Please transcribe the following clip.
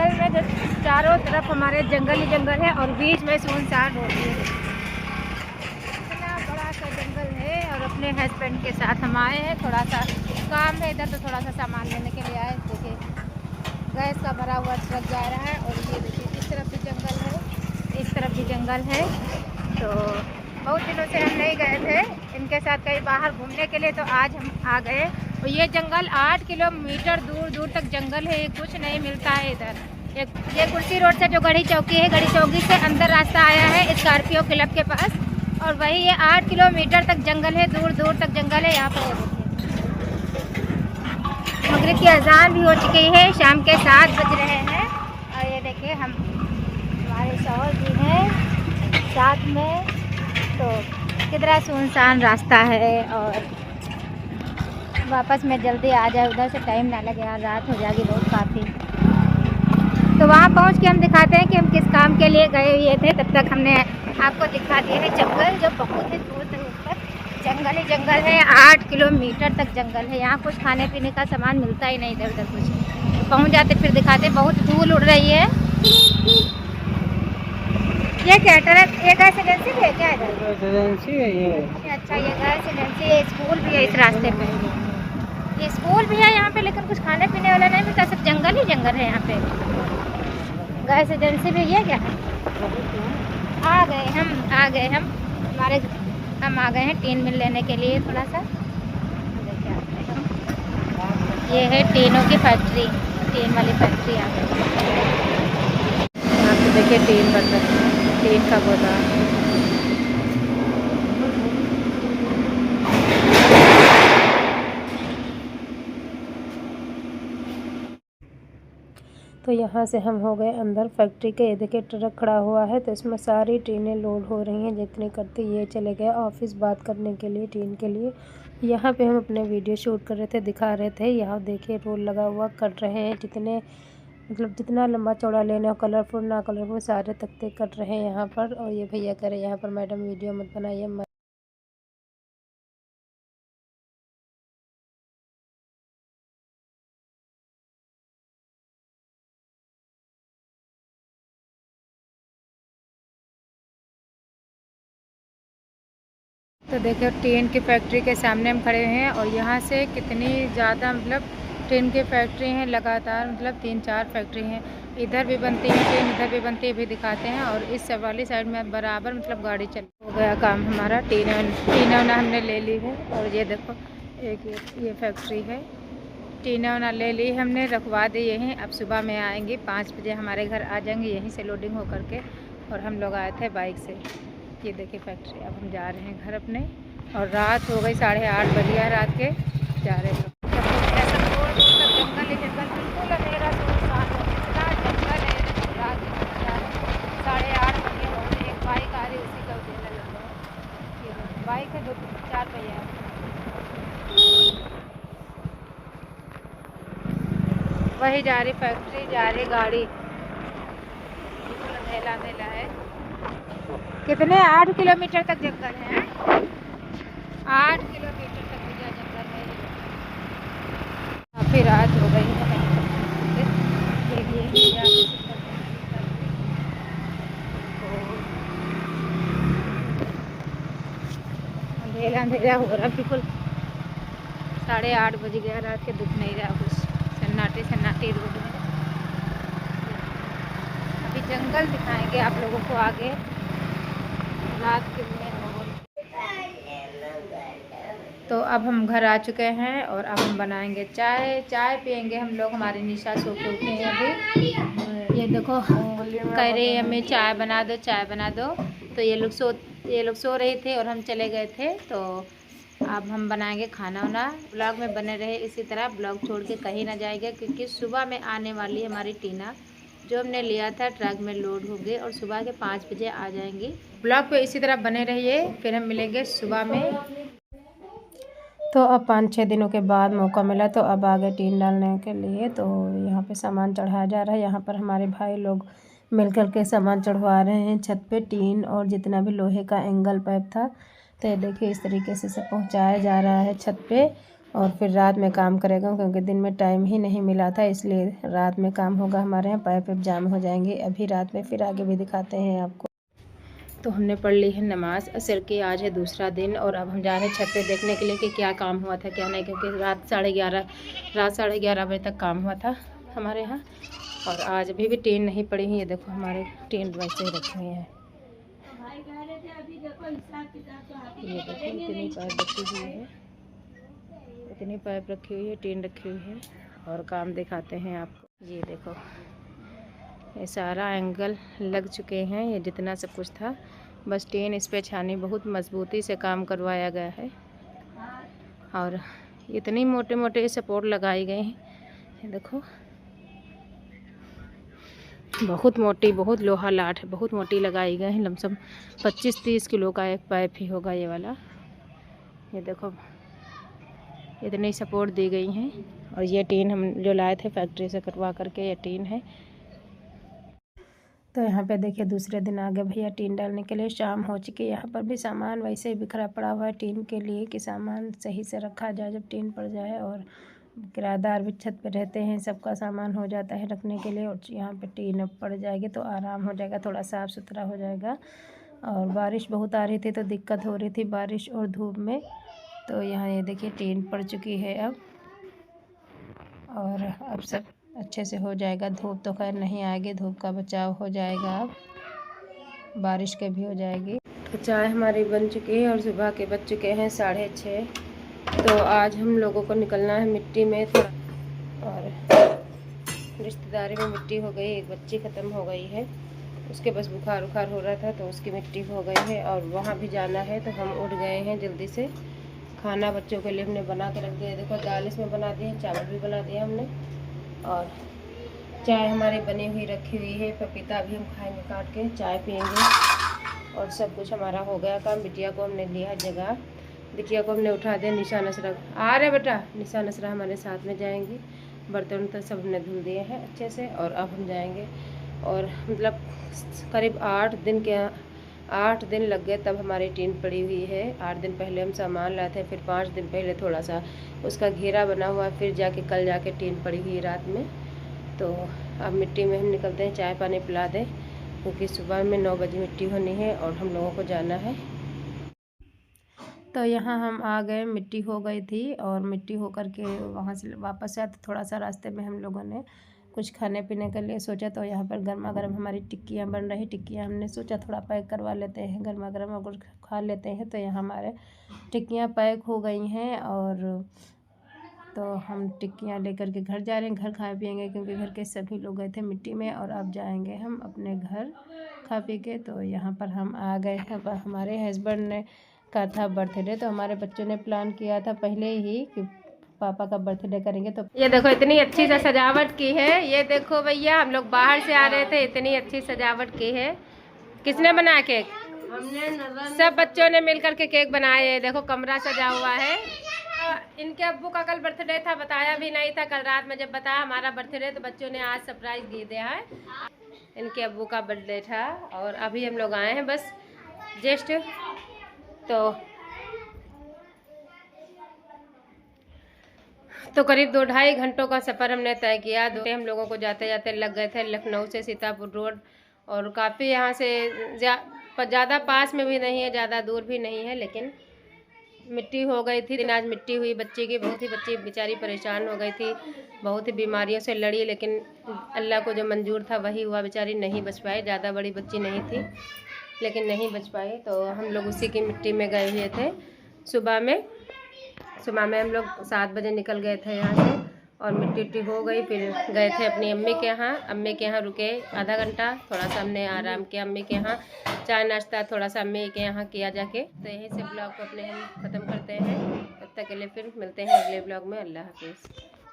जंगल में जो चारों तरफ हमारे जंगल ही जंगल है और बीच में सुनसान रोड है। इतना बड़ा सा जंगल है और अपने हस्बैंड के साथ हम आए हैं, थोड़ा सा काम है इधर तो थोड़ा सा सामान लेने के लिए आए। देखिए गैस का भरा हुआ ट्रक जा रहा है और ये देखिए इस तरफ भी जंगल है, इस तरफ भी जंगल है। तो बहुत दिनों से हम नहीं गए थे इनके साथ कहीं बाहर घूमने के लिए, तो आज हम आ गए। और ये जंगल 8 किलोमीटर दूर दूर तक जंगल है, कुछ नहीं मिलता है इधर। ये कुर्सी रोड से जो गढ़ी चौकी है, गढ़ी चौकी से अंदर रास्ता आया है स्कॉर्पियो क्लब के पास, और वही ये 8 किलोमीटर तक जंगल है, दूर दूर तक जंगल है। यहाँ पर मगरिब की अजान भी हो चुकी है, शाम के 7 बज रहे हैं। और ये देखिए हमारे शौहर भी हैं साथ में। तो कितना सुनसान रास्ता है और वापस में जल्दी आ जाए, उधर से टाइम ना लगे यार, रात हो जाएगी बहुत काफ़ी। तो वहाँ पहुँच के हम दिखाते हैं कि हम किस काम के लिए गए हुए थे। तब तक हमने आपको दिखा दिया है जंगल, जो बहुत ही दूर दूर तक जंगल ही जंगल है। 8 किलोमीटर तक जंगल है। यहाँ कुछ खाने पीने का सामान मिलता ही नहीं इधर उधर कुछ। तो पहुँच जाते फिर दिखाते। बहुत धूल उड़ रही है। ये क्या ये गैस एजेंसी भी है क्या इधर? एजेंसी है ये। अच्छा ये गैस एजेंसी है। स्कूल भी है इस रास्ते पे, ये स्कूल भी है यहाँ पे, लेकिन कुछ खाने पीने वाला नहीं मिलता, सिर्फ जंगल ही जंगल है यहाँ पे। गैस एजेंसी भी ये क्या है? आ गए हम हम आ गए हैं टीन मिल लेने के लिए थोड़ा सा। ये है टीनों की फैक्ट्री, टीन वाली फैक्ट्री आ गई। यहाँ पे देखिए टीन बन रही है, टीन का गोदाम। तो यहाँ से हम हो गए अंदर फैक्ट्री के। ये देखिए ट्रक खड़ा हुआ है, तो इसमें सारी टीनें लोड हो रही हैं जितनी करती। ये चले गए ऑफिस बात करने के लिए टीन के लिए। यहाँ पे हम अपने वीडियो शूट कर रहे थे, दिखा रहे थे। यहाँ देखिए रोल लगा हुआ, कट रहे हैं जितने मतलब जितना लंबा चौड़ा लेना हो, कलरफुल ना कलरफुल, सारे तख्ते कट रहे हैं यहाँ पर। और ये भैया कह रहे यहाँ पर मैडम वीडियो मत बनाइए। तो देखो टीन की फैक्ट्री के सामने हम खड़े हैं और यहाँ से कितनी ज़्यादा मतलब टीन की फैक्ट्री हैं लगातार, मतलब 3-4 फैक्ट्री हैं। इधर भी बनती है टीन, इधर भी बनती है, भी दिखाते हैं। और इस वाली साइड में बराबर मतलब गाड़ी चल हो गया काम हमारा। टीना उना हमने ले ली है। और ये देखो एक ये फैक्ट्री है, टीना उना ले ली हमने, रखवा दी यहीं। अब सुबह में आएंगे 5 बजे हमारे घर आ जाएंगे, यहीं से लोडिंग हो करके। और हम लोग आए थे बाइक से। ये देखिए फैक्ट्री। अब हम जा रहे हैं घर अपने, और रात हो गई 8:30 बज गया रात के, जा रहे हैं। ऐसा दूर दूर तक जंगल ही जंगल, बिल्कुल अंधेरा सुनसान है, इतना जंगल है। रात 8:30 बजे हो गए। एक बाइक आ रही, उसी का उजेला लग रहा है। ये बाइक है 2-4 पहिया, वही जा रही फैक्ट्री, जा रही गाड़ी। बिल्कुल अंधेला अंधेला है। कितने 8 किलोमीटर तक जंगल है। 8 किलोमीटर तक पूरा जंगल है। काफ़ी रात हो गई है। अंधेरा अंधेरा हो रहा, बिल्कुल 8:30 बज गया रात के, दुख नहीं रहा कुछ। सन्नाटे सन्नाटे रोड में। अभी जंगल दिखाएंगे आप लोगों को आगे, रात के में। तो अब हम घर आ चुके हैं और अब हम बनाएंगे चाय पियेंगे हम लोग। हमारी निशा सो के उठे हैं अभी। ये देखो कह रही हमें चाय बना दो, चाय बना दो। तो ये लोग सो रहे थे और हम चले गए थे। तो अब हम बनाएंगे खाना वाना। ब्लॉग में बने रहे इसी तरह, ब्लॉग छोड़ के कहीं ना जाएगा, क्योंकि सुबह में आने वाली है हमारी टीना, जो हमने लिया था ट्रक में लोड हो गए, और सुबह के 5 बजे आ जाएंगी। ब्लॉग पे इसी तरह बने रहिए, फिर हम मिलेंगे सुबह में। तो अब 5-6 दिनों के बाद मौका मिला, तो अब आ गए टीन डालने के लिए। तो यहाँ पे सामान चढ़ाया जा रहा है। यहाँ पर हमारे भाई लोग मिलकर के सामान चढ़वा रहे हैं छत पे, टीन और जितना भी लोहे का एंगल पाइप था। तो ये देखिए इस तरीके से सब पहुँचाया जा रहा है छत पे। और फिर रात में काम करेगा, क्योंकि दिन में टाइम ही नहीं मिला था, इसलिए रात में काम होगा हमारे यहाँ। पाइप जाम हो जाएंगे अभी रात में, फिर आगे भी दिखाते हैं आपको। तो हमने पढ़ ली है नमाज असर की, आज है दूसरा दिन, और अब हम जा रहे हैं छत पे देखने के लिए कि क्या काम हुआ था क्या नहीं, क्योंकि रात 11:30 बजे तक काम हुआ था हमारे यहाँ। और आज अभी भी टीन नहीं पड़ी हुई है, देखो हमारे टीन वैसे ही रखे हुए हैं। ये देखो इतनी पाइप रखी हुई है, इतनी पाइप रखी हुई है, टीन रखी हुई है। और काम दिखाते हैं आपको, ये देखो ये सारा एंगल लग चुके हैं, ये जितना सब कुछ था, बस टीन इस पे छानी, बहुत मजबूती से काम करवाया गया है। और इतनी मोटे मोटे सपोर्ट लगाई गए हैं, ये देखो बहुत मोटी, बहुत लोहा लाठ है, बहुत मोटी लगाई गई है। लमसम 25-30 किलो का एक पाइप ही होगा ये वाला। ये देखो इतनी सपोर्ट दी गई हैं। और ये टीन हम जो लाए थे फैक्ट्री से कटवा करके, ये टीन है। तो यहाँ पे देखिए दूसरे दिन आ गए भैया टीन डालने के लिए, शाम हो चुकी है। यहाँ पर भी सामान वैसे ही बिखरा पड़ा हुआ है टीन के लिए, कि सामान सही से रखा जाए जब टीन पड़ जाए। और किराएदार भी छत पे रहते हैं, सबका सामान हो जाता है रखने के लिए। और यहाँ पे टीन अब पड़ जाएगी तो आराम हो जाएगा, थोड़ा साफ़ सुथरा हो जाएगा। और बारिश बहुत आ रही थी तो दिक्कत हो रही थी बारिश और धूप में। तो यहाँ ये देखिए टीन पड़ चुकी है अब, और अब सब अच्छे से हो जाएगा। धूप तो खैर नहीं आएगी, धूप का बचाव हो जाएगा, अब बारिश के भी हो जाएगी। तो चाय हमारी बन चुकी है और सुबह के बज चुके हैं 6:30। तो आज हम लोगों को निकलना है मिट्टी में थोड़ा, और रिश्तेदारी में मिट्टी हो गई, एक बच्ची ख़त्म हो गई है, उसके बस बुखार हो रहा था तो उसकी मिट्टी हो गई है, और वहाँ भी जाना है। तो हम उठ गए हैं जल्दी से। खाना बच्चों के लिए हमने बना के रख दिया, देखो दाल इसमें बना दी है, चावल भी बना दिया हमने, और चाय हमारी बनी हुई रखी हुई है। पपीता भी हम खाएंगे काट के, चाय पियेंगे, और सब कुछ हमारा हो गया काम। बिटिया को हमने लिया जगह, बिटिया को हमने उठा दिया। निशा नसरा आ रहे बेटा, निशा नसरा हमारे साथ में जाएंगी। बर्तन तो सब हमने धुल दिए हैं अच्छे से, और अब हम जाएंगे। और मतलब करीब 8 दिन लग गए तब हमारी टीन पड़ी हुई है। 8 दिन पहले हम सामान लाए थे, फिर 5 दिन पहले थोड़ा सा उसका घेरा बना हुआ, फिर जाके कल जाके टीन पड़ी हुई रात में। तो अब मिट्टी में हम निकलते हैं, चाय पानी पिला दें, क्योंकि सुबह में 9 बजे मिट्टी होनी है और हम लोगों को जाना है। तो यहाँ हम आ गए, मिट्टी हो गई थी, और मिट्टी हो कर के वहाँ से वापस आए तो थोड़ा सा रास्ते में हम लोगों ने कुछ खाने पीने के लिए सोचा। तो यहाँ पर गर्मा गर्म हमारी टिक्कियाँ बन रही, टिक्कियाँ हमने सोचा थोड़ा पैक करवा लेते हैं, गर्मा गर्म और कुछ खा लेते हैं। तो यहाँ हमारे टिक्कियाँ पैक हो गई हैं, और तो हम टिक्कियाँ लेकर के घर जा रहे हैं। घर खाए पिएंगे, क्योंकि घर के सभी लोग गए थे मिट्टी में, और अब जाएंगे हम अपने घर खा पी के। तो यहाँ पर हम आ गए हैं। हमारे हस्बैंड ने का था बर्थडे, तो हमारे बच्चों ने प्लान किया था पहले ही कि पापा का बर्थडे करेंगे। तो ये देखो इतनी अच्छी सा सजावट की है, ये देखो भैया, हम लोग बाहर से आ रहे थे, इतनी अच्छी सजावट की है। किसने बनाया केक? हमने, सब बच्चों ने मिलकर के केक बनाए है। देखो कमरा सजा हुआ है। इनके अब्बू का कल बर्थडे था, बताया भी नहीं था। कल रात में जब बताया हमारा बर्थडे, तो बच्चों ने आज सरप्राइज दे दिया है। इनके अब्बू का बर्थडे था, और अभी हम लोग आए हैं बस जस्ट। तो करीब 2-2.5 घंटों का सफ़र हमने तय किया। हम लोगों को जाते जाते लग गए थे लखनऊ से सीतापुर रोड, और काफ़ी यहाँ से ज़्यादा पास में भी नहीं है, ज़्यादा दूर भी नहीं है, लेकिन मिट्टी हो गई थी। आज मिट्टी हुई बच्ची की, बहुत ही बच्ची बेचारी परेशान हो गई थी, बहुत ही बीमारियों से लड़ी, लेकिन अल्लाह को जो मंजूर था वही हुआ। बेचारी नहीं बच पाई, ज़्यादा बड़ी बच्ची नहीं थी, लेकिन नहीं बच पाई। तो हम लोग उसी की मिट्टी में गए हुए थे। सुबह में हम लोग 7 बजे निकल गए थे यहाँ से, और मिट्टी हो गई। फिर गए थे अपनी अम्मी के यहाँ रुके आधा घंटा, थोड़ा सा हमने आराम किया अम्मी के यहाँ, चाय नाश्ता थोड़ा सा अम्मी के यहाँ किया जाके। तो यहीं से ब्लॉग को अपने हम ख़त्म करते हैं। तब तक के लिए फिर मिलते हैं अगले ब्लॉग में। अल्लाह हाफिज़।